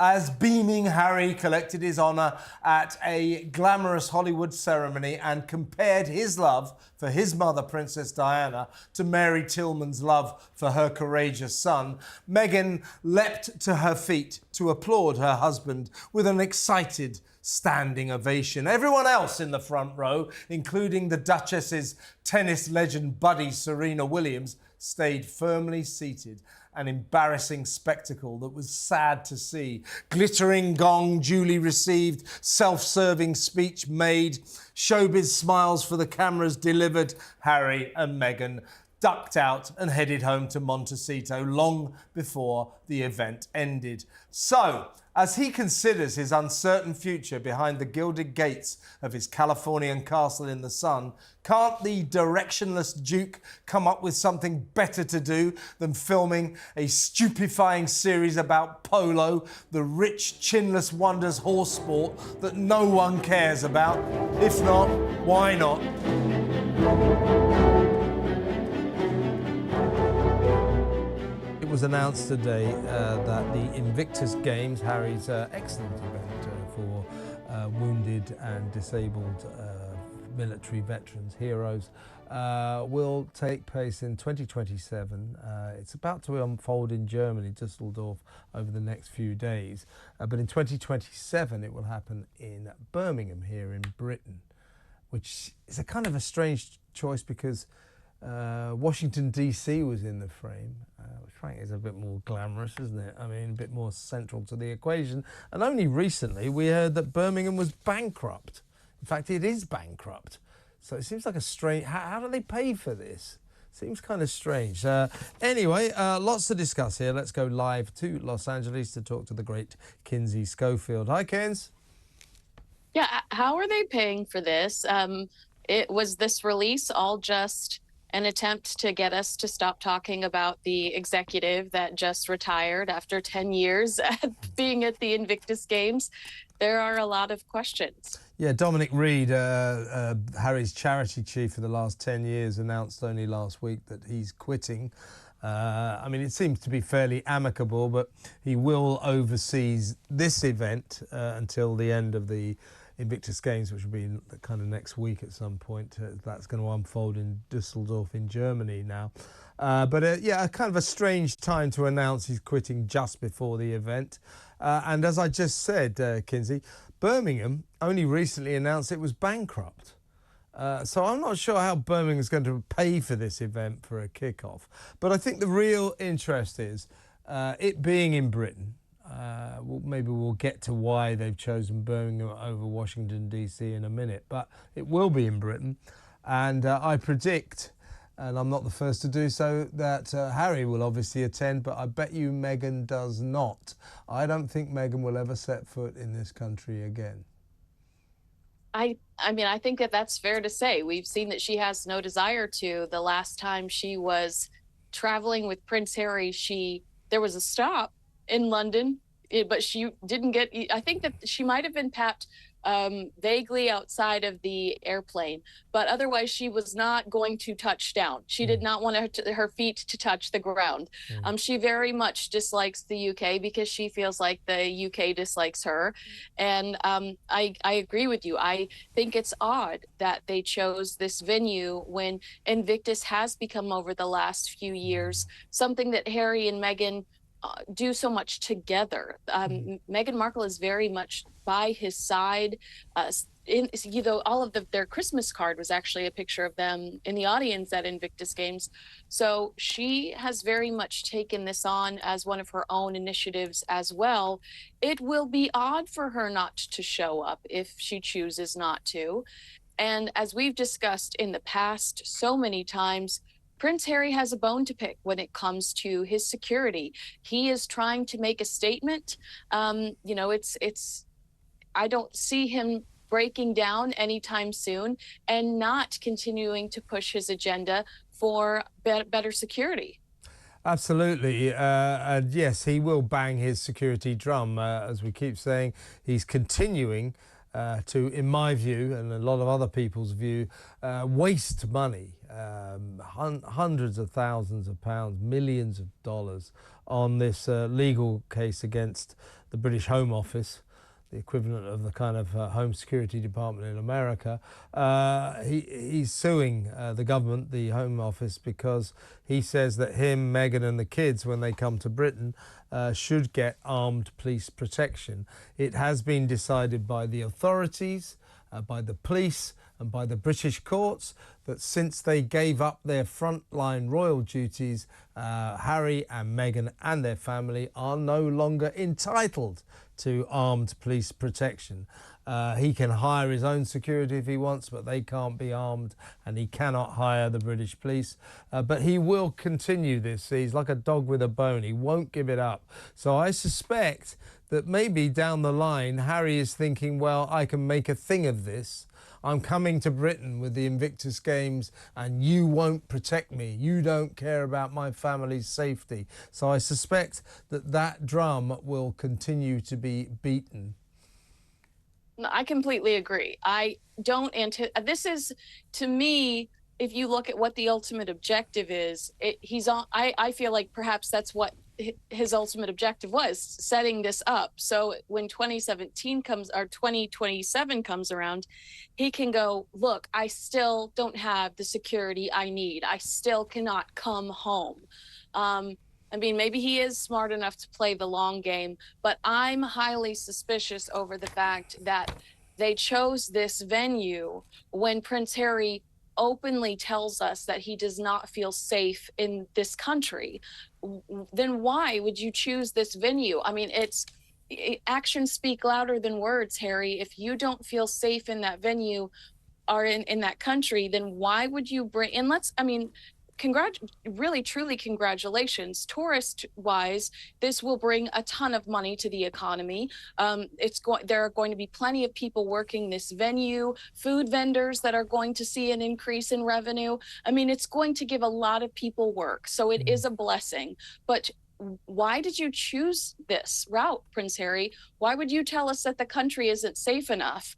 as beaming Harry collected his honour at a glamorous Hollywood ceremony and compared his love for his mother, Princess Diana, to Mary Tilman's love for her courageous son, Meghan leapt to her feet to applaud her husband with an excited standing ovation. Everyone else in the front row, including the Duchess's tennis legend buddy Serena Williams, stayed firmly seated. An embarrassing spectacle that was sad to see. Glittering gong duly received, self-serving speech made, showbiz smiles for the cameras delivered. Harry and Meghan ducked out and headed home to Montecito long before the event ended. So, as he considers his uncertain future behind the gilded gates of his Californian castle in the sun, can't the directionless Duke come up with something better to do than filming a stupefying series about polo, the rich, chinless wonders horse sport that no one cares about? If not, why not? It was announced today that the Invictus Games, Harry's excellent event for wounded and disabled military veterans, heroes, will take place in 2027. It's about to unfold in Germany, Düsseldorf, over the next few days. But in 2027, it will happen in Birmingham here in Britain, which is a kind of a strange choice because Washington, D.C. was in the frame, which frankly is a bit more glamorous, isn't it? I mean, a bit more central to the equation. And only recently we heard that Birmingham was bankrupt. In fact, it is bankrupt. So it seems like a strange... How do they pay for this? Seems kind of strange. Anyway, lots to discuss here. Let's go live to Los Angeles to talk to the great Kinsey Schofield. Hi, Kins. Yeah, how are they paying for this? Was this release all just an attempt to get us to stop talking about the executive that just retired after 10 years being at the Invictus Games? There are a lot of questions. Yeah, Dominic Reed, Harry's charity chief for the last 10 years, announced only last week that he's quitting. I mean, it seems to be fairly amicable, but he will oversee this event until the end of the Invictus Games, which will be kind of next week at some point. That's going to unfold in Düsseldorf in Germany now. Yeah, kind of a strange time to announce he's quitting just before the event. And as I just said, Kinsey, Birmingham only recently announced it was bankrupt. So I'm not sure how Birmingham's going to pay for this event for a kickoff. But I think the real interest is it being in Britain. Maybe we'll get to why they've chosen Birmingham over Washington, D.C. in a minute. But it will be in Britain. And I predict, and I'm not the first to do so, that Harry will obviously attend, but I bet you Meghan does not. I don't think Meghan will ever set foot in this country again. I mean, I think that that's fair to say. We've seen that she has no desire to. The last time she was traveling with Prince Harry, there was a stop in London, but she didn't get... I think that she might have been papped vaguely outside of the airplane, but otherwise she was not going to touch down. She did not want her feet to touch the ground. She very much dislikes the UK because she feels like the UK dislikes her. And I agree with you. I think it's odd that they chose this venue when Invictus has become, over the last few years, something that Harry and Meghan do so much together. Meghan Markle is very much by his side. All of their Christmas card was actually a picture of them in the audience at Invictus Games. So she has very much taken this on as one of her own initiatives as well. It will be odd for her not to show up if she chooses not to. And as we've discussed in the past so many times, Prince Harry has a bone to pick when it comes to his security. He is trying to make a statement. I don't see him breaking down anytime soon and not continuing to push his agenda for better security. Absolutely. And yes, he will bang his security drum. As we keep saying, he's continuing to, in my view, and a lot of other people's view, waste money, hundreds of thousands of pounds, millions of dollars on this legal case against the British Home Office, the equivalent of the kind of Home Security Department in America. He's suing the government, the Home Office, because he says that him, Meghan and the kids, when they come to Britain, should get armed police protection. It has been decided by the authorities, by the police and by the British courts that since they gave up their frontline royal duties, Harry and Meghan and their family are no longer entitled to armed police protection. He can hire his own security if he wants, but they can't be armed, and he cannot hire the British police. But he will continue this. He's like a dog with a bone. He won't give it up. So I suspect that maybe down the line, Harry is thinking, well, I can make a thing of this. I'm coming to Britain with the Invictus Games and you won't protect me. You don't care about my family's safety. So I suspect that that drum will continue to be beaten. I completely agree. I don't this is, to me, if you look at what the ultimate objective is, I feel like perhaps that's what his ultimate objective was, setting this up. So when 2017 comes, or 2027 comes around, he can go, look, I still don't have the security I need. I still cannot come home. I mean, maybe he is smart enough to play the long game, but I'm highly suspicious over the fact that they chose this venue when Prince Harry openly tells us that he does not feel safe in this country. Then why would you choose this venue? I mean, actions speak louder than words, Harry. If you don't feel safe in that venue or in that country, then why would you bring, and really, truly congratulations. Tourist-wise, this will bring a ton of money to the economy. There are going to be plenty of people working this venue, food vendors that are going to see an increase in revenue. I mean, it's going to give a lot of people work. So it is a blessing. But why did you choose this route, Prince Harry? Why would you tell us that the country isn't safe enough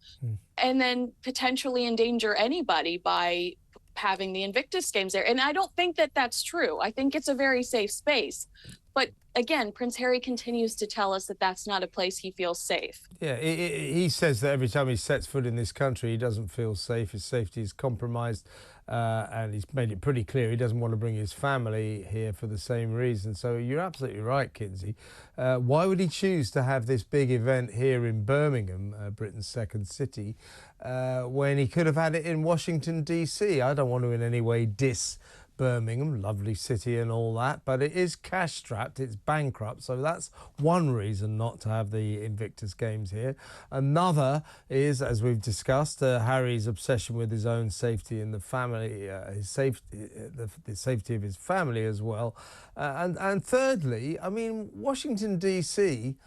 and then potentially endanger anybody by having the Invictus Games there? And I don't think that that's true. I think it's a very safe space. But again, Prince Harry continues to tell us that that's not a place he feels safe. Yeah, he says that every time he sets foot in this country, he doesn't feel safe. His safety is compromised. And he's made it pretty clear he doesn't want to bring his family here for the same reason. So you're absolutely right, Kinsey. Why would he choose to have this big event here in Birmingham, Britain's second city, when he could have had it in Washington, D.C.? I don't want to in any way diss Birmingham, lovely city and all that, but it is cash-strapped, it's bankrupt, so that's one reason not to have the Invictus Games here. Another is, as we've discussed, Harry's obsession with his own safety and the family, the safety of his family as well. And thirdly, I mean, Washington, D.C.,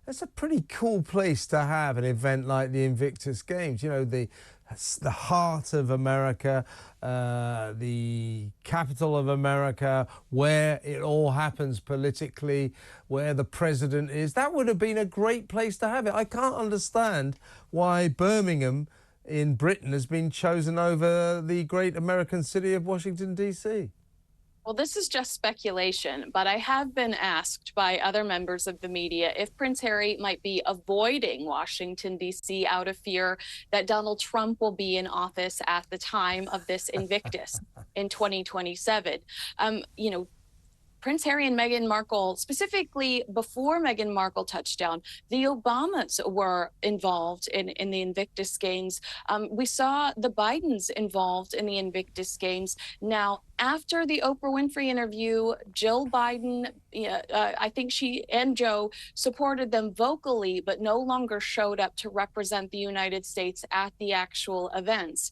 that's a pretty cool place to have an event like the Invictus Games. You know, the heart of America, the capital of America, where it all happens politically, where the president is. That would have been a great place to have it. I can't understand why Birmingham in Britain has been chosen over the great American city of Washington, D.C. Well, this is just speculation, but I have been asked by other members of the media if Prince Harry might be avoiding Washington, D.C. out of fear that Donald Trump will be in office at the time of this Invictus in 2027. You know, Prince Harry and Meghan Markle, specifically before Meghan Markle touched down, the Obamas were involved in the Invictus Games. We saw the Bidens involved in the Invictus Games. Now, after the Oprah Winfrey interview, Jill Biden, I think she and Joe supported them vocally, but no longer showed up to represent the United States at the actual events.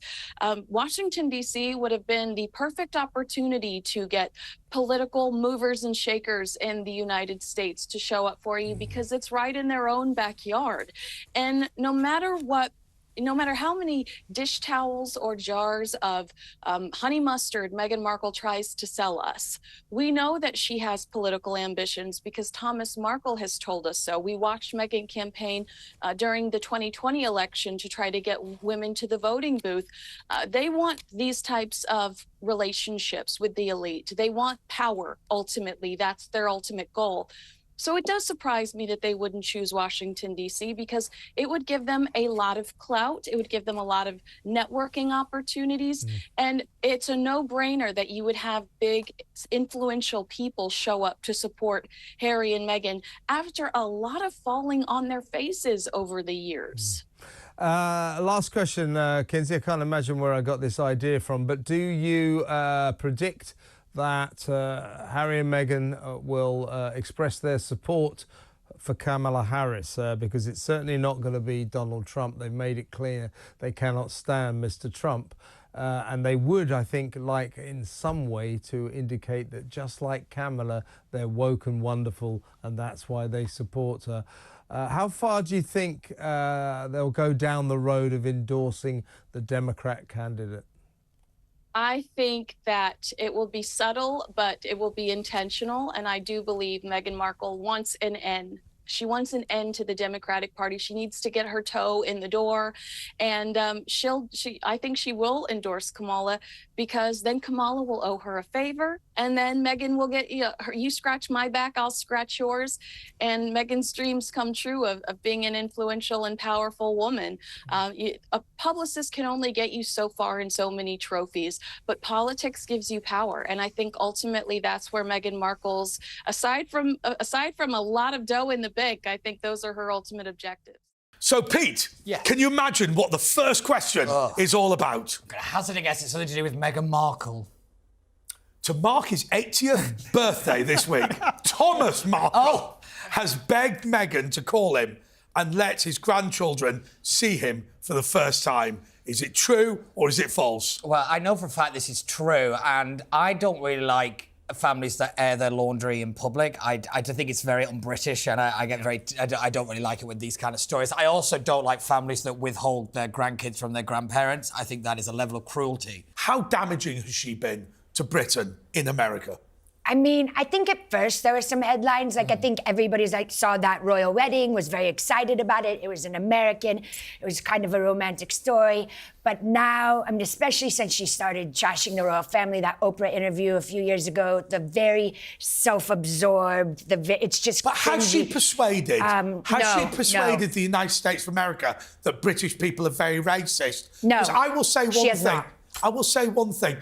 Washington, D.C. would have been the perfect opportunity to get political movers and shakers in the United States to show up for you, because it's right in their own backyard. And no matter how many dish towels or jars of honey mustard Meghan Markle tries to sell us, we know that she has political ambitions because Thomas Markle has told us so. We watched Meghan campaign during the 2020 election to try to get women to the voting booth. They want these types of relationships with the elite. They want power, ultimately. That's their ultimate goal. So it does surprise me that they wouldn't choose Washington, D.C., because it would give them a lot of clout. It would give them a lot of networking opportunities. And it's a no-brainer that you would have big, influential people show up to support Harry and Meghan after a lot of falling on their faces over the years. Last question, Kinsey. I can't imagine where I got this idea from, but do you predict that Harry and Meghan will express their support for Kamala Harris? Because it's certainly not going to be Donald Trump. They've made it clear they cannot stand Mr. Trump. And they would, I think, like in some way to indicate that just like Kamala, they're woke and wonderful, and that's why they support her. How far do you think they'll go down the road of endorsing the Democrat candidate? I think that it will be subtle, but it will be intentional. And I do believe Meghan Markle wants an end. She wants an end to the Democratic Party. She needs to get her toe in the door. And I think she will endorse Kamala, because then Kamala will owe her a favor. And then Meghan will get, you scratch my back, I'll scratch yours. And Meghan's dreams come true of being an influential and powerful woman. A publicist can only get you so far in so many trophies, but politics gives you power. And I think ultimately that's where Meghan Markle's, aside from a lot of dough in the bank, I think those are her ultimate objectives. So, Pete, can you imagine what the first question is all about? I'm going to hazard a guess it's something to do with Meghan Markle. To mark his 80th birthday this week, Thomas Markle has begged Meghan to call him and let his grandchildren see him for the first time. Is it true or is it false? Well, I know for a fact this is true, and I don't really like families that air their laundry in public. I just think it's very un-British, and I don't really like it with these kind of stories. I also don't like families that withhold their grandkids from their grandparents. I think that is a level of cruelty. How damaging has she been to Britain in America? I mean, I think at first there were some headlines. Like, I think everybody's saw that royal wedding, was very excited about it. It was an American. It was kind of a romantic story. But now, I mean, especially since she started trashing the royal family, that Oprah interview a few years ago, the very self-absorbed, it's just But has she cringy. persuaded, No. the United States of America that British people are very racist? No, Because I will say she one has thing. not. I will say one thing.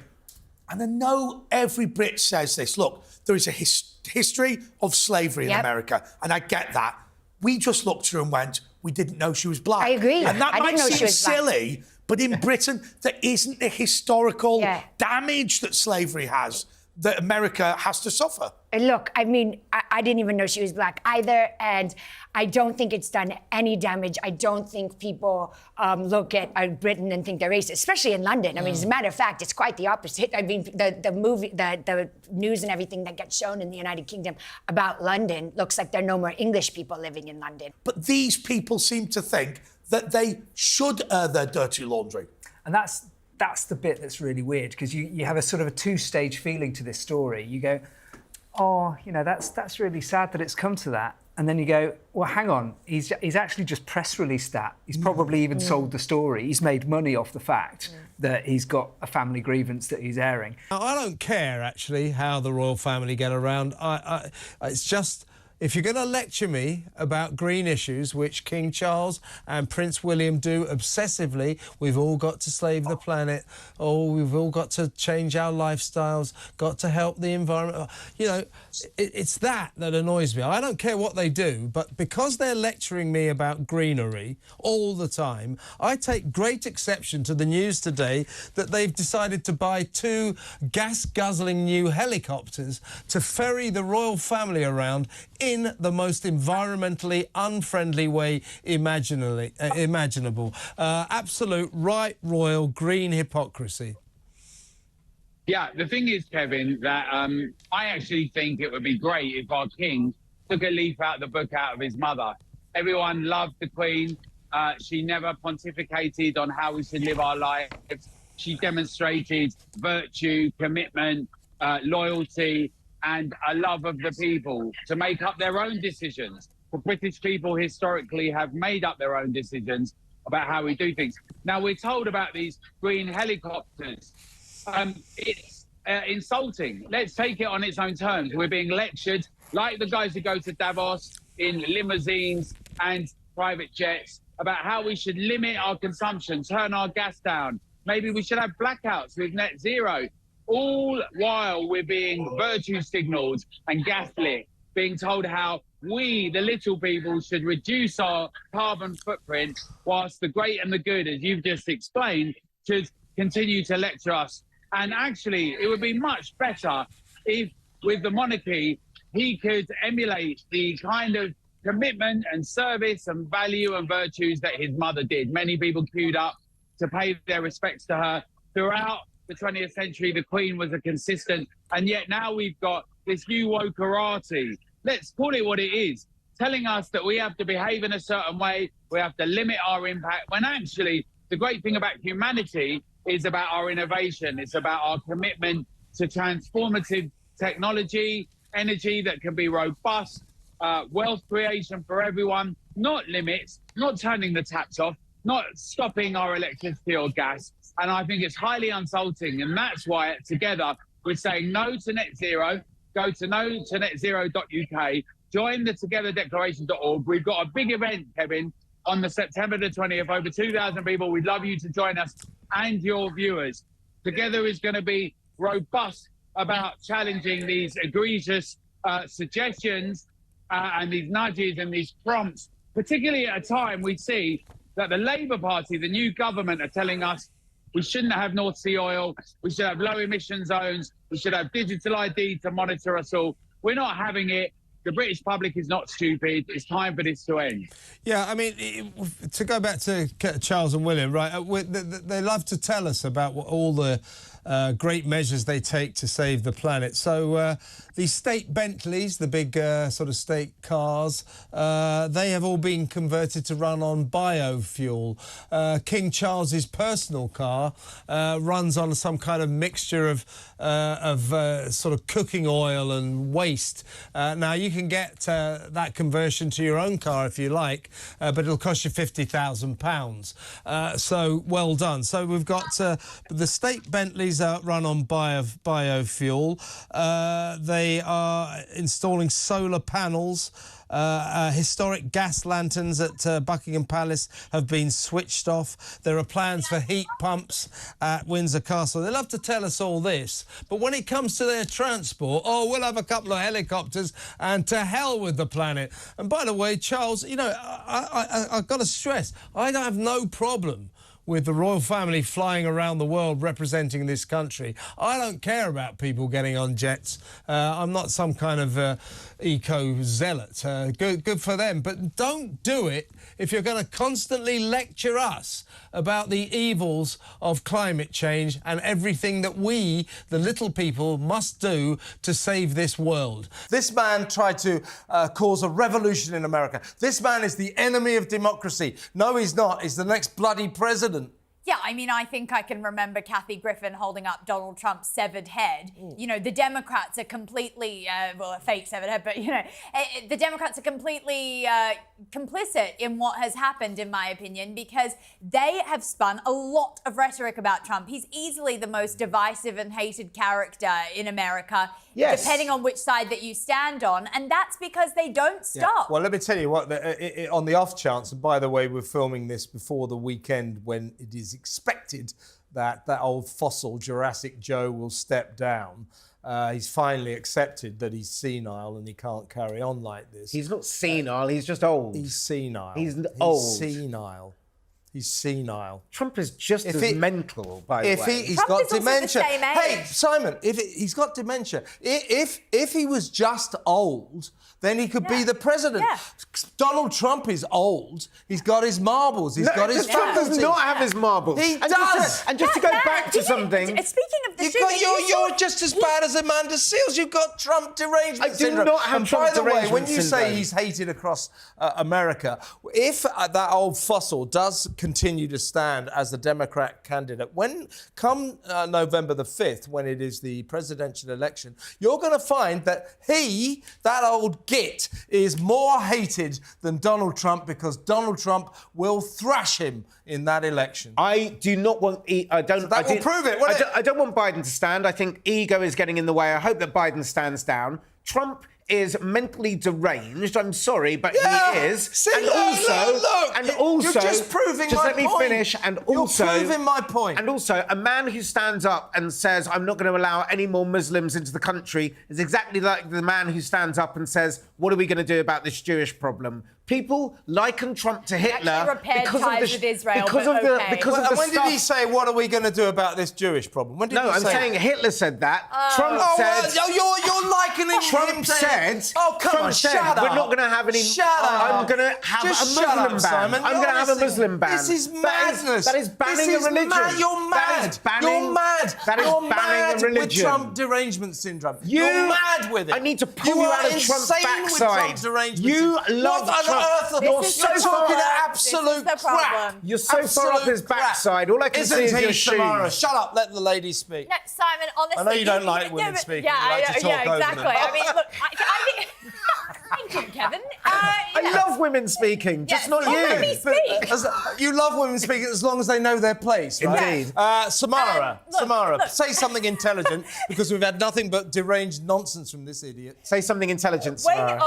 And I know every Brit says this. Look, there is a history of slavery in America, and I get that. We just looked through and went, we didn't know she was black. I agree. And that I might didn't know seem she was black. silly, but in Britain, there isn't the historical damage that slavery has, that America has to suffer. And look, I mean, I didn't even know she was black either, and I don't think it's done any damage. I don't think people look at Britain and think they're racist, especially in London. I mean, as a matter of fact, it's quite the opposite. I mean, the news and everything that gets shown in the United Kingdom about London looks like there are no more English people living in London. But these people seem to think that they should air their dirty laundry. And that's the bit that's really weird, because you have a sort of a two-stage feeling to this story. You go, oh, you know, that's really sad that it's come to that. And then you go, well, hang on, he's actually just press released that. He's probably even sold the story. He's made money off the fact that he's got a family grievance that he's airing. Now, I don't care, actually, how the royal family get around. It's just, if you're going to lecture me about green issues, which King Charles and Prince William do obsessively, we've all got to save the planet, we've all got to change our lifestyles, got to help the environment. You know, it's that annoys me. I don't care what they do, but because they're lecturing me about greenery all the time, I take great exception to the news today that they've decided to buy 2 gas-guzzling new helicopters to ferry the royal family around in the most environmentally unfriendly way imaginable. Absolute right royal green hypocrisy. Yeah, the thing is, Kevin, that I actually think it would be great if our king took a leaf out of the book out of his mother. Everyone loved the Queen. She never pontificated on how we should live our lives. She demonstrated virtue, commitment, loyalty, and a love of the people to make up their own decisions. The British people historically have made up their own decisions about how we do things. Now, we're told about these green helicopters. It's insulting. Let's take it on its own terms. We're being lectured like the guys who go to Davos in limousines and private jets, about how we should limit our consumption, turn our gas down. Maybe we should have blackouts with net zero. All while we're being virtue signalled and gaslit, being told how we, the little people, should reduce our carbon footprint, whilst the great and the good, as you've just explained, should continue to lecture us. And actually, it would be much better if, with the monarchy, he could emulate the kind of commitment and service and value and virtues that his mother did. Many people queued up to pay their respects to her. Throughout the 20th century, the Queen was a consistent, and yet now we've got this new wokerati, let's call it what it is, telling us that we have to behave in a certain way, we have to limit our impact, when actually the great thing about humanity is about our innovation. It's about our commitment to transformative technology, energy that can be robust, wealth creation for everyone, not limits, not turning the taps off, not stopping our electricity or gas. And I think it's highly insulting. And that's why together we're saying no to net zero. Go to no to netzero.uk, join the togetherdeclaration.org. We've got a big event, Kevin, on the September the 20th, over 2,000 people. We'd love you to join us and your viewers. Together is going to be robust about challenging these egregious suggestions and these nudges and these prompts, particularly at a time we see that the Labour Party, the new government, are telling us we shouldn't have North Sea oil, we should have low emission zones, we should have digital ID to monitor us all. We're not having it. The British public is not stupid. It's time for this to end. Yeah, I mean, to go back to Charles and William, right, they love to tell us about all the great measures they take to save the planet. So these state Bentleys, the big sort of state cars, they have all been converted to run on biofuel. King Charles's personal car runs on some kind of mixture of sort of cooking oil and waste. Now, you can get that conversion to your own car if you like, but it'll cost you £50,000. So well done. So we've got the state Bentleys run on biofuel. They are installing solar panels. Historic gas lanterns at Buckingham Palace have been switched off. There are plans for heat pumps at Windsor Castle. They love to tell us all this, but when it comes to their transport, oh, we'll have a couple of helicopters and to hell with the planet. And by the way, Charles, you know, I've got to stress, I don't have no problem with the royal family flying around the world representing this country. I don't care about people getting on jets. I'm not some kind of eco-zealot. Good for them. But don't do it if you're going to constantly lecture us about the evils of climate change and everything that we, the little people, must do to save this world. This man tried to cause a revolution in America. This man is the enemy of democracy. No, he's not. He's the next bloody president. Yeah, I mean, I think I can remember Kathy Griffin holding up Donald Trump's severed head. You know, the Democrats are completely, well, a fake severed head, but, you know, the Democrats are completely complicit in what has happened, in my opinion, because they have spun a lot of rhetoric about Trump. He's easily the most divisive and hated character in America, depending on which side that you stand on, and that's because they don't stop. Yeah. Well, let me tell you what, on the off chance, and by the way, we're filming this before the weekend when it is expected that old fossil Jurassic Joe will step down. He's finally accepted that he's senile and he can't carry on like this. He's not senile, he's just old. He's senile. He's old. Senile. He's senile. Trump is just as mental, by the way. He's got dementia. Hey, Simon, he's got dementia. If he was just old, then he could be the president. Yeah. Donald Trump is old. He's got his marbles. He's got his Trump does not have his marbles. He does. And just to go back to something... Speaking of the you're just as bad as Amanda Seales. You've got Trump derangement syndrome. I do not have Trump derangement syndrome. By the way, when you say he's hated across America, if that old fossil does continue to stand as the Democrat candidate, come November the 5th, when it is the presidential election, you're going to find that that old git, is more hated than Donald Trump, because Donald Trump will thrash him in that election. I do not want... That will prove it, won't it? I don't want Biden to stand. I think ego is getting in the way. I hope that Biden stands down. Trump is mentally deranged. I'm sorry, but Yeah. he is. See, and look, also, look. and You're also, just proving just my let me point. finish. And You're also, proving my point. And also, a man who stands up and says, "I'm not going to allow any more Muslims into the country," is exactly like the man who stands up and says, "What are we going to do about this Jewish problem?" People liken Trump to Hitler actually repaired because ties of the with Israel, because but of the okay. because of And the when stuff. did he say, what are we going to do about this Jewish problem? When did No, he I'm say saying Hitler said that. Trump Oh, said. well, you're likening Trump him saying... said. Oh, come Trump on, said, shut up. we're not going to have any. Shut up. I'm going to have Just a shut Muslim up, ban. Simon. I'm going to have a Honestly, Muslim ban. This is madness. That is banning This a is religion. Mad. You're mad. That is banning. You're mad. That is You're banning mad a religion. with Trump derangement syndrome. You're mad with it. I need to pull you out of Trump's insane backside. With Trump derangement You syndrome. love What Trump. on earth? You're This is so the far. problem. Absolute This is the crap. problem. You're so far up his Absolute crap. backside. All I can see is Isn't your he, Samara? shoes. Shut up. Let the lady speak. No, Simon, honestly... I know you don't like women speaking. Yeah, You like to talk yeah, over them. exactly. I mean, look, I think... Thank you, Kevin. I love women speaking, just not let me you. speak. You love women speaking as long as they know their place, right? Indeed. Samara, Look. say something intelligent because we've had nothing but deranged nonsense from this idiot. Say something intelligent, Samara.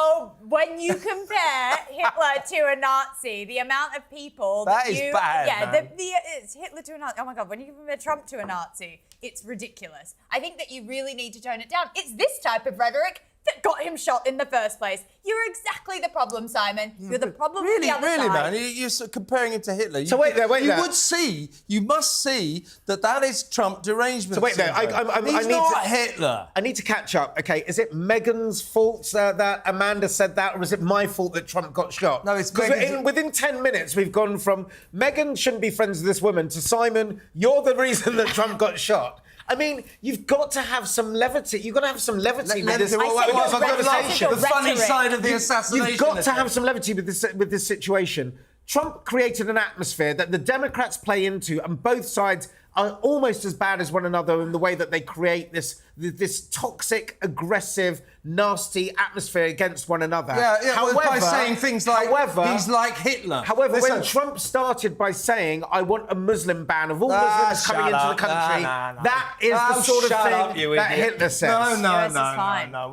When you compare Hitler to a Nazi, the amount of people That is bad, yeah, man. it's Hitler to a Nazi. Oh my God, when you compare Trump to a Nazi, it's ridiculous. I think that you really need to tone it down. It's this type of rhetoric that got him shot in the first place. You're exactly the problem, Simon. You're the problem with the other Really, side. man. You're sort of comparing him to Hitler. So wait there, wait there. You must see that is Trump derangement. So wait there, syndrome. I He's need not to- Hitler. I need to catch up. Okay, is it Meghan's fault that Amanda said that, or is it my fault that Trump got shot? No, it's because Meghan's- within 10 minutes we've gone from Meghan shouldn't be friends with this woman to Simon, you're the reason that Trump got shot. I mean, you've got to have some levity. You've got to have some levity with this. What have I got to say? The funny rhetoric. side of the assassination. You've got to attempt. have some levity with this situation. Trump created an atmosphere that the Democrats play into, and both sides are almost as bad as one another in the way that they create this toxic, aggressive, nasty atmosphere against one another. Yeah, by saying things like, he's like Hitler. However, Listen. when Trump started by saying, I want a Muslim ban of all Muslims coming into the country, that is the sort of thing that Hitler says. No, we're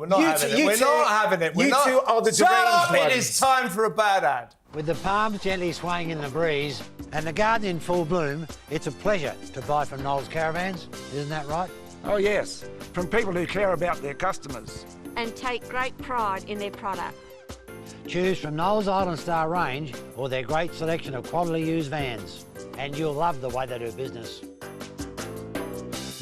not having it. We're not having it. You two are the Shut up! deranged It ones. is time for a bad ad. With the palms gently swaying in the breeze and the garden in full bloom, it's a pleasure to buy from Knowles Caravans. Isn't that right? Oh yes, from people who care about their customers. And take great pride in their product. Choose from Knowles Island Star range or their great selection of quality used vans. And you'll love the way they do business.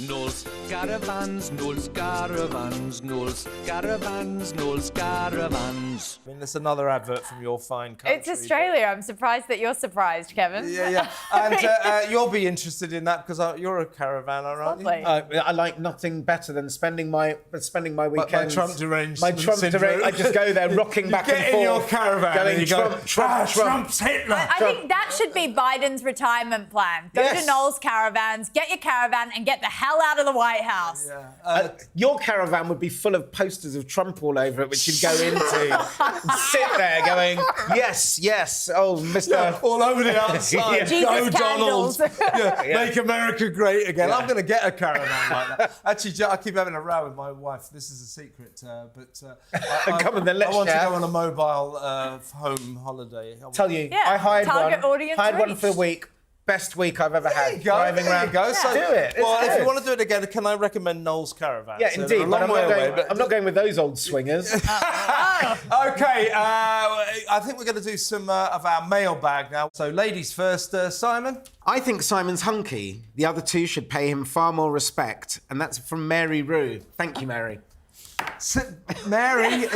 Knowles Caravans, Knowles Caravans, Knowles Caravans, Knowles Caravans. I mean, there's another advert from your fine country. It's Australia. I'm surprised that you're surprised, Kevin. Yeah. And you'll be interested in that because you're a caravaner, aren't you? Lovely. I like nothing better than spending my weekends. My Trump deranged. My Trump deranged. I just go there rocking back and forth. Get in your caravan going, and you go, Trump. Trump's Hitler. I think that should be Biden's retirement plan. Go to Knowles Caravans, get your caravan, and get the hell out of the White House. Your caravan would be full of posters of Trump all over it, which you'd go into and sit there going, yes, oh, Mr. All over the outside. Jesus Go candles. Donald. Make America great again. I'm going to get a caravan like that. Actually, I keep having a row with my wife. This is a secret, but Come on then, let's I want to share. go on a mobile home holiday. Tell you, Yeah, I hired target one. audience Hired one reach. for a week. Best week I've ever had. There you go. So, do it. Well, It's if good. you want to do it again, can I recommend Knowles Caravan? Yeah, So indeed. they're a But long way away. I'm not going with those old swingers. Okay, I think we're going to do some of our mailbag now. So, ladies first, Simon. I think Simon's hunky. The other two should pay him far more respect. And that's from Mary Rue. Thank you, Mary. Mary,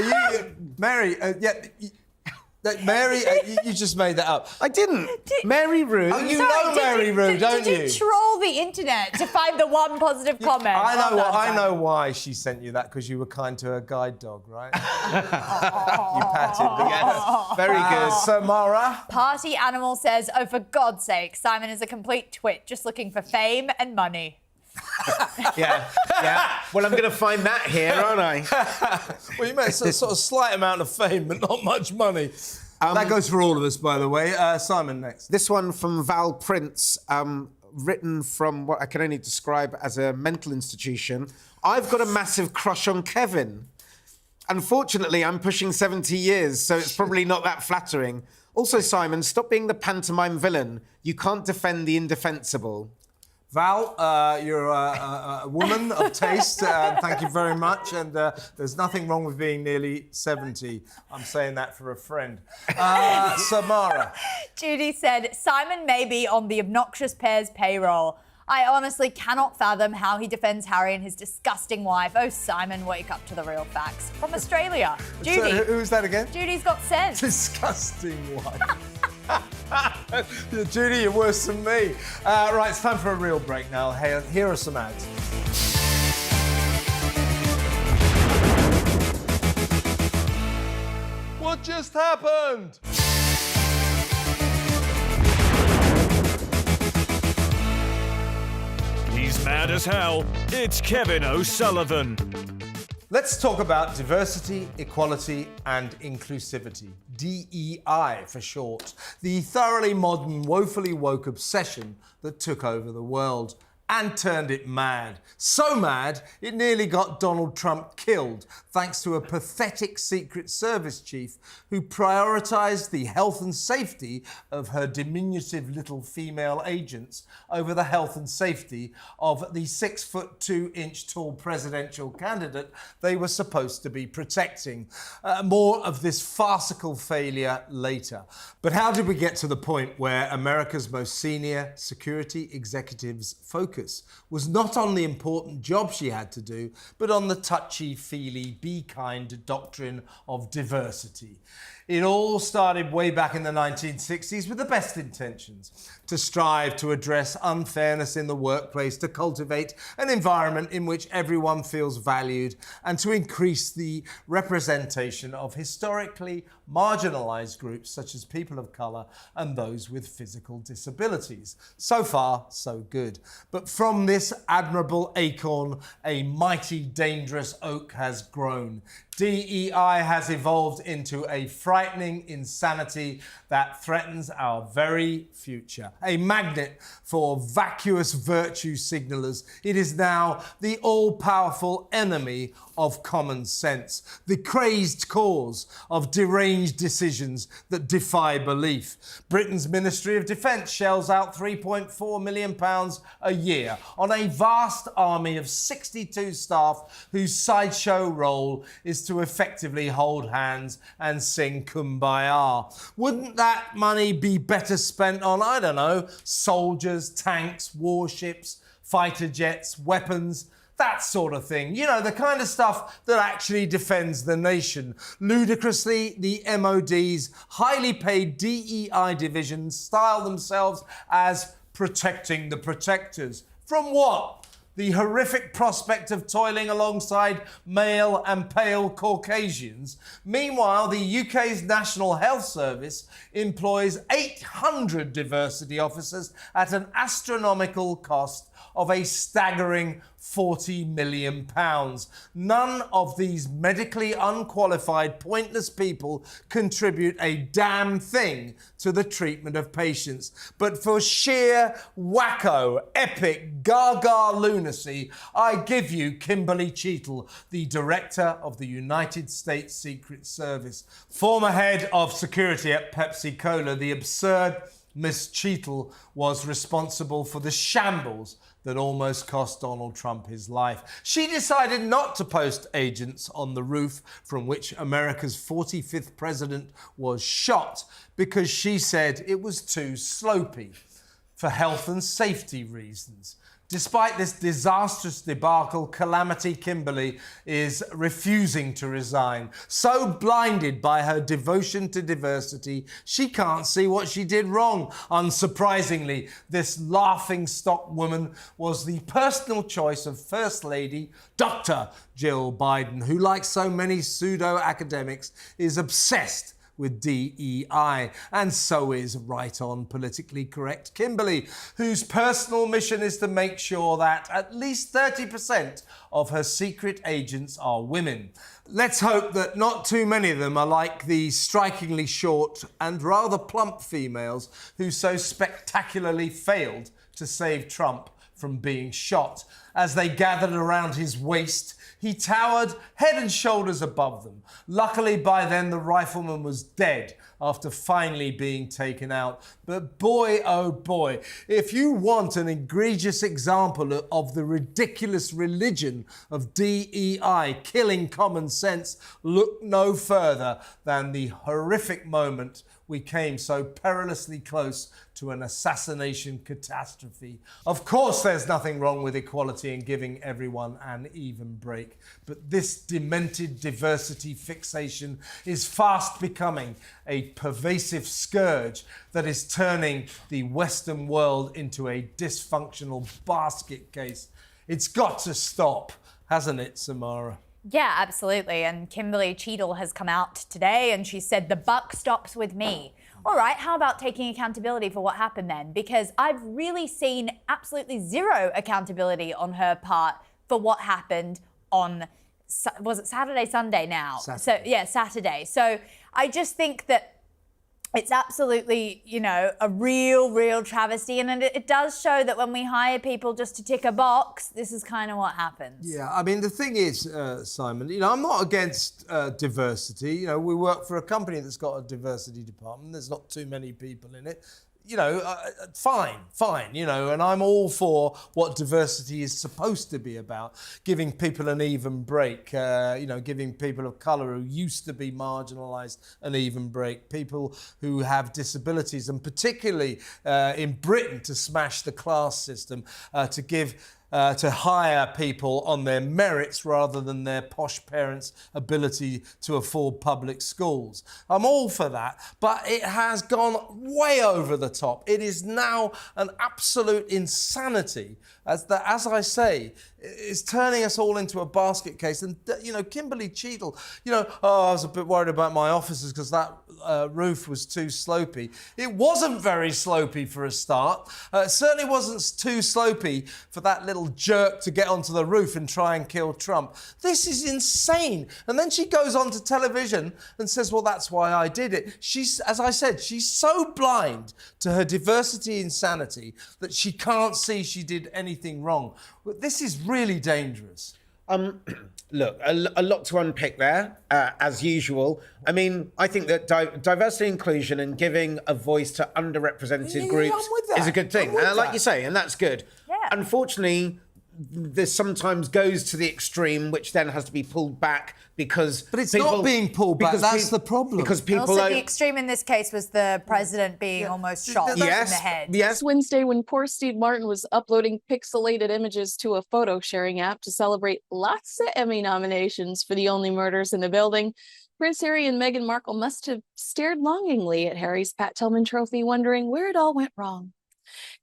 you just made that up. I didn't. Mary Rue. Oh, you know Mary Rue, don't you? Did you troll the internet to find the one positive comment? I know why she sent you that, because you were kind to her guide dog, right? You patted. Yes. Very good. Samara. Party Animal says, oh, for God's sake, Simon is a complete twit, just looking for fame and money. Yeah. Well, I'm going to find that here, aren't I? Well, you meant a sort of slight amount of fame, but not much money. That goes for all of us, by the way. Simon, next. This one from Val Prince, written from what I can only describe as a mental institution. I've got a massive crush on Kevin. Unfortunately, I'm pushing 70 years, so it's probably not that flattering. Also, Simon, stop being the pantomime villain. You can't defend the indefensible. Val, you're a woman of taste. Thank you very much. And there's nothing wrong with being nearly 70. I'm saying that for a friend. Samara. Judy said, Simon may be on the obnoxious pair's payroll. I honestly cannot fathom how he defends Harry and his disgusting wife. Oh, Simon, wake up to the real facts. From Australia. Judy. So, who's that again? Judy's got sense. Disgusting wife. Judy, you're worse than me. Right, it's time for a real break now. Hey, here are some ads. What just happened? He's mad as hell. It's Kevin O'Sullivan. Let's talk about diversity, equality, and inclusivity. DEI for short. The thoroughly modern, woefully woke obsession that took over the world and turned it mad. So mad, it nearly got Donald Trump killed, thanks to a pathetic Secret Service chief who prioritised the health and safety of her diminutive little female agents over the health and safety of the 6'2" tall presidential candidate they were supposed to be protecting. More of this farcical failure later. But how did we get to the point where America's most senior security executives' focus was not on the important job she had to do, but on the touchy-feely, be-kind doctrine of diversity? It all started way back in the 1960s with the best intentions, to strive to address unfairness in the workplace, to cultivate an environment in which everyone feels valued, and to increase the representation of historically marginalised groups such as people of colour and those with physical disabilities. So far, so good. But from this admirable acorn, a mighty dangerous oak has grown. DEI has evolved into a frightening insanity that threatens our very future. A magnet for vacuous virtue signalers, it is now the all-powerful enemy of common sense, the crazed cause of deranged decisions that defy belief. Britain's Ministry of Defence shells out £3.4 million a year on a vast army of 62 staff whose sideshow role is to effectively hold hands and sing Kumbaya. Wouldn't that money be better spent on, I don't know, soldiers, tanks, warships, fighter jets, weapons, that sort of thing? You know, the kind of stuff that actually defends the nation. Ludicrously, the MOD's highly paid DEI divisions style themselves as protecting the protectors. From what? The horrific prospect of toiling alongside male and pale Caucasians. Meanwhile, the UK's National Health Service employs 800 diversity officers at an astronomical cost of a staggering £40 million. None of these medically unqualified, pointless people contribute a damn thing to the treatment of patients. But for sheer wacko, epic, gaga lunacy, I give you Kimberly Cheetle, the director of the United States Secret Service. Former head of security at Pepsi Cola, the absurd Miss Cheetle was responsible for the shambles that almost cost Donald Trump his life. She decided not to post agents on the roof from which America's 45th president was shot because she said it was too slopey for health and safety reasons. Despite this disastrous debacle, Calamity Kimberly is refusing to resign. So blinded by her devotion to diversity, she can't see what she did wrong. Unsurprisingly, this laughingstock woman was the personal choice of First Lady Dr. Jill Biden, who, like so many pseudo-academics, is obsessed with DEI, and so is right-on politically correct Kimberly, whose personal mission is to make sure that at least 30% of her secret agents are women. Let's hope that not too many of them are like the strikingly short and rather plump females who so spectacularly failed to save Trump from being shot. As they gathered around his waist, he towered head and shoulders above them. Luckily, by then, the rifleman was dead after finally being taken out. But boy, oh boy, if you want an egregious example of the ridiculous religion of DEI killing common sense, look no further than the horrific moment we came so perilously close to an assassination catastrophe. Of course, there's nothing wrong with equality and giving everyone an even break, but this demented diversity fixation is fast becoming a pervasive scourge that is turning the Western world into a dysfunctional basket case. It's got to stop, hasn't it, Samara? Yeah, absolutely. And Kimberly Cheadle has come out today and she said, the buck stops with me. All right, how about taking accountability for what happened then? Because I've really seen absolutely zero accountability on her part for what happened on, was it Saturday, Sunday now? Saturday. So, yeah, Saturday. So I just think that it's absolutely, you know, a real travesty. And it does show that when we hire people just to tick a box, this is kind of what happens. Yeah, I mean, the thing is, Simon, you know, I'm not against diversity. You know, we work for a company that's got a diversity department. There's not too many people in it. You know, fine, you know, and I'm all for what diversity is supposed to be about, giving people an even break, you know, giving people of colour who used to be marginalised an even break, people who have disabilities, and particularly in Britain to smash the class system, to hire people on their merits rather than their posh parents' ability to afford public schools. I'm all for that, but it has gone way over the top. It is now an absolute insanity, as I say, is turning us all into a basket case. And, you know, Kimberly Cheadle, you know, I was a bit worried about my officers because that roof was too slopey. It wasn't very slopey for a start. It certainly wasn't too slopey for that little jerk to get onto the roof and try and kill Trump. This is insane. And then she goes on to television and says, well, that's why I did it. She's, as I said, she's so blind to her diversity insanity that she can't see she did anything wrong. This is really dangerous. Look, a lot to unpick there, as usual. I mean, I think that diversity, inclusion, and giving a voice to underrepresented groups is a good thing. Like you say, and that's good. Yeah. Unfortunately, this sometimes goes to the extreme, which then has to be pulled back because... But it's not being pulled back, that's the problem. Because people... Also, the extreme in this case was the president being almost shot in the head. Yes. Wednesday, when poor Steve Martin was uploading pixelated images to a photo sharing app to celebrate lots of Emmy nominations for The Only Murders in the Building, Prince Harry and Meghan Markle must have stared longingly at Harry's Pat Tilman trophy, wondering where it all went wrong.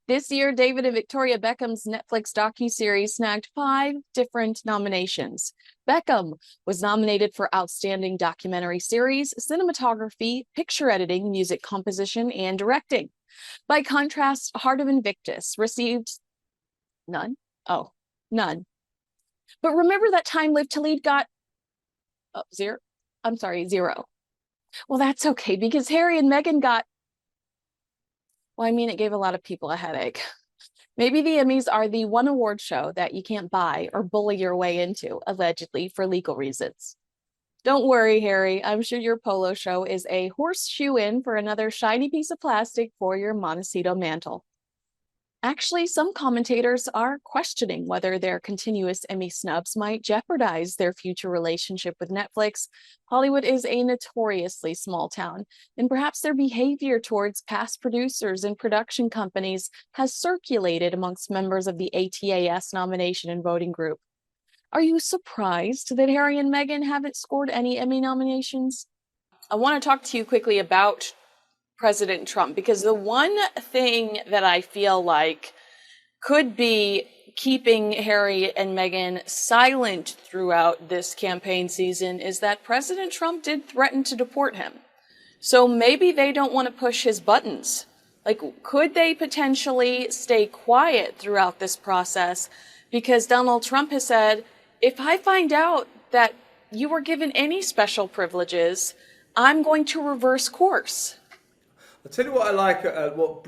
This year, David and Victoria Beckham's Netflix docuseries snagged 5 different nominations. Beckham was nominated for Outstanding Documentary Series, Cinematography, Picture Editing, Music Composition, and Directing. By contrast, Heart of Invictus received none. Oh, none. But remember that time Live to Lead got 0? I'm sorry, 0. Well, that's okay, because Harry and Meghan got... Well, I mean, it gave a lot of people a headache. Maybe the Emmys are the one award show that you can't buy or bully your way into, allegedly, for legal reasons. Don't worry, Harry. I'm sure your polo show is a horseshoe-in for another shiny piece of plastic for your Montecito mantle. Actually, some commentators are questioning whether their continuous Emmy snubs might jeopardize their future relationship with Netflix. Hollywood is a notoriously small town, and perhaps their behavior towards past producers and production companies has circulated amongst members of the ATAS nomination and voting group. Are you surprised that Harry and Meghan haven't scored any Emmy nominations? I want to talk to you quickly about President Trump, because the one thing that I feel like could be keeping Harry and Meghan silent throughout this campaign season is that President Trump did threaten to deport him. So maybe they don't want to push his buttons. Like, could they potentially stay quiet throughout this process? Because Donald Trump has said, if I find out that you were given any special privileges, I'm going to reverse course. I'll tell you what I like, what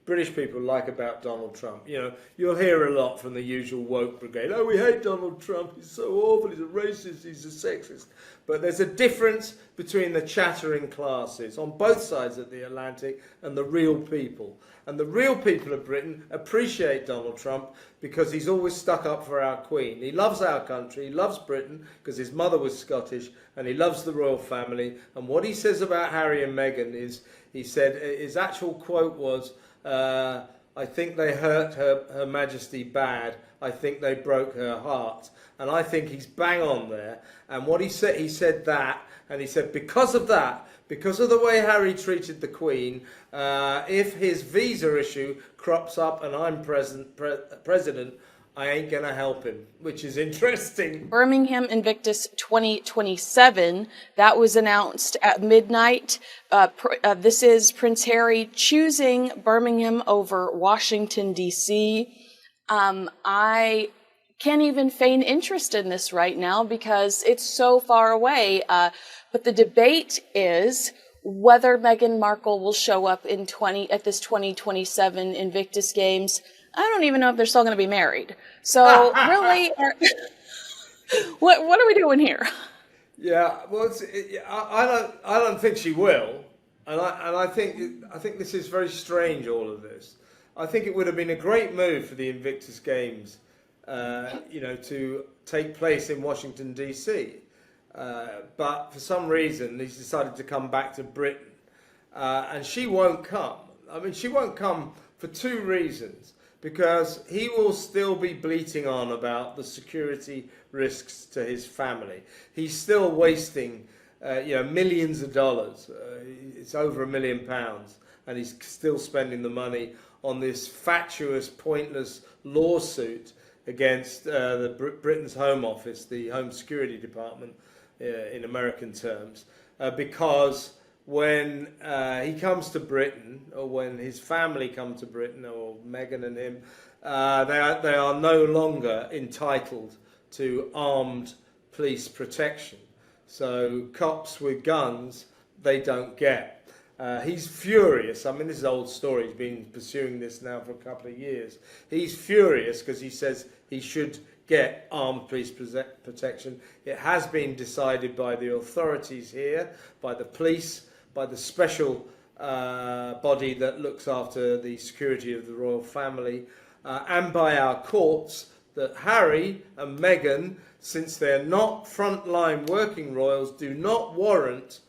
British people like about Donald Trump. You know, you'll hear a lot from the usual woke brigade. Oh, we hate Donald Trump. He's so awful. He's a racist. He's a sexist. But there's a difference between the chattering classes on both sides of the Atlantic and the real people. And the real people of Britain appreciate Donald Trump because he's always stuck up for our Queen. He loves our country. He loves Britain because his mother was Scottish, and he loves the royal family. And what he says about Harry and Meghan is, he said, his actual quote was, I think they hurt Her Majesty bad. I think they broke her heart. And I think he's bang on there. And what he said that, and he said because of that, because of the way Harry treated the Queen, if his visa issue crops up and I'm president, I ain't going to help him, which is interesting. Birmingham Invictus 2027, that was announced at midnight. This is Prince Harry choosing Birmingham over Washington, D.C. I can't even feign interest in this right now because it's so far away. But the debate is whether Meghan Markle will show up at this 2027 Invictus Games. I don't even know if they're still going to be married. So really, what are we doing here? Yeah, well, I don't think she will, and I think this is very strange. All of this, I think it would have been a great move for the Invictus Games, to take place in Washington D.C. But for some reason, he's decided to come back to Britain, and she won't come. I mean, she won't come for two reasons. Because he will still be bleating on about the security risks to his family. He's still wasting, millions of dollars. It's over £1 million, and he's still spending the on this fatuous, pointless lawsuit against Britain's Home Office, the Home Security Department, in American terms, because when he comes to Britain, or when his family come to Britain, or Meghan and him, they are no longer entitled to armed police protection. So cops with guns, they don't get. He's furious. I mean, this is an old story. He's been pursuing this now for a couple of years. He's furious because he says he should get armed police protection. It has been decided by the authorities here, by the police, by the special body that looks after the security of the royal family, and by our courts, that Harry and Meghan, since they're not frontline working royals, do not warrant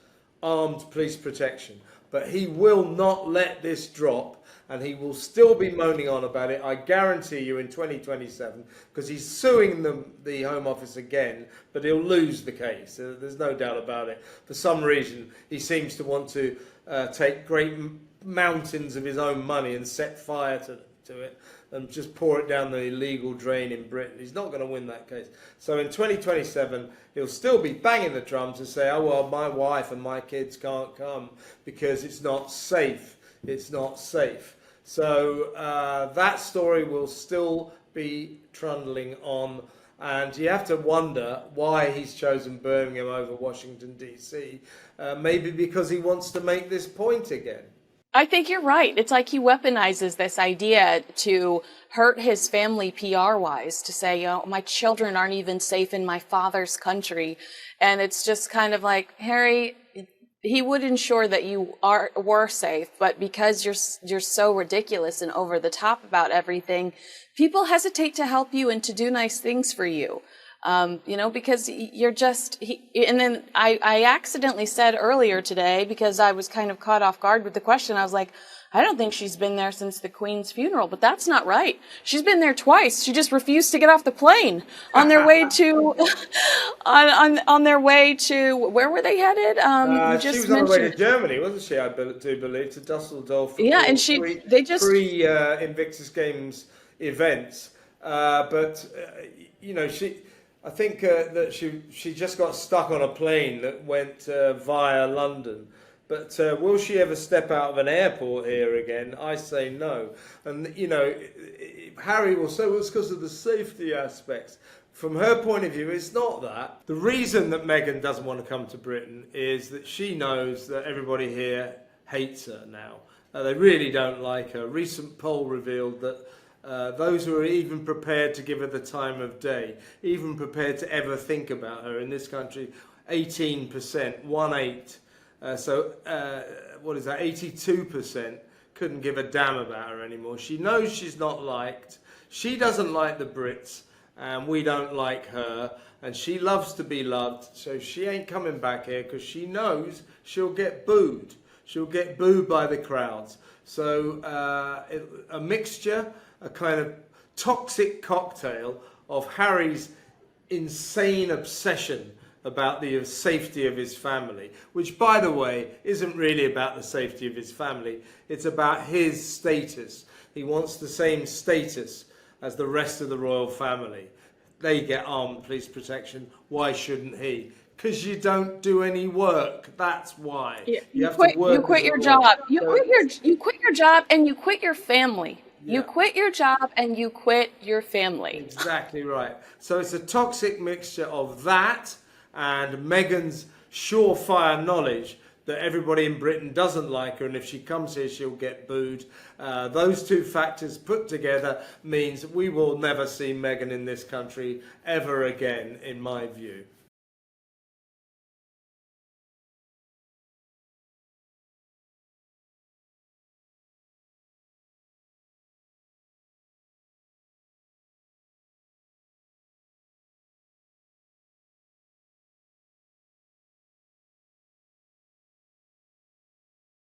armed police protection. But he will not let this drop, and he will still be moaning on about it, I guarantee you, in 2027, because he's suing the Home Office again, but he'll lose the case. There's no doubt about it. For some reason, he seems to want to take great mountains of his own money and set fire to it and just pour it down the illegal drain in Britain. He's not going to win that case. So in 2027, he'll still be banging the drums and say, oh, well, my wife and my kids can't come because it's not safe. It's not safe. So that story will still be trundling on, and you have to wonder why he's chosen Birmingham over Washington, D.C. Maybe because he wants to make this point again. I think you're right. It's like he weaponizes this idea to hurt his family PR-wise, to say, my children aren't even safe in my father's country. And it's just kind of like, Harry, he would ensure that you were safe, but because you're so ridiculous and over the top about everything, people hesitate to help you and to do nice things for you. Because you're just, and then I accidentally said earlier today, because I was kind of caught off guard with the question, I was like, I don't think she's been there since the Queen's funeral, but that's not right. She's been there twice. She just refused to get off the plane on their way to, on their way to, where were they headed? She was on her way to Germany, wasn't she? I do believe, to Dusseldorf. Yeah, and they just Invictus Games events, I think that she just got stuck on a plane that went via London. But will she ever step out of an airport here again? I say no. And, Harry will say, well, it's because of the safety aspects. From her point of view, it's not that. The reason that Meghan doesn't want to come to Britain is that she knows that everybody here hates her now. They really don't like her. A recent poll revealed that those who are even prepared to give her the time of day, even prepared to ever think about her in this country, 18%, 1/8. What is that? 82% couldn't give a damn about her anymore. She knows she's not liked. She doesn't like the Brits, and we don't like her. And she loves to be loved, so she ain't coming back here because she knows she'll get booed. She'll get booed by the crowds. So a mixture, a kind of toxic cocktail of Harry's insane obsession about the safety of his family, which, by the way, isn't really about the safety of his family. It's about his status. He wants the same status as the rest of the royal family. They get armed police protection. Why shouldn't he? Because you don't do any work. That's why. Yeah. You have quit, to work. you quit your job. You quit your job and you quit your family. Yeah. You quit your job and you quit your family. Exactly right. So it's a toxic mixture of that and Meghan's surefire knowledge that everybody in Britain doesn't like her, and if she comes here, she'll get booed. Those two factors put together means we will never see Meghan in this country ever again, in my view.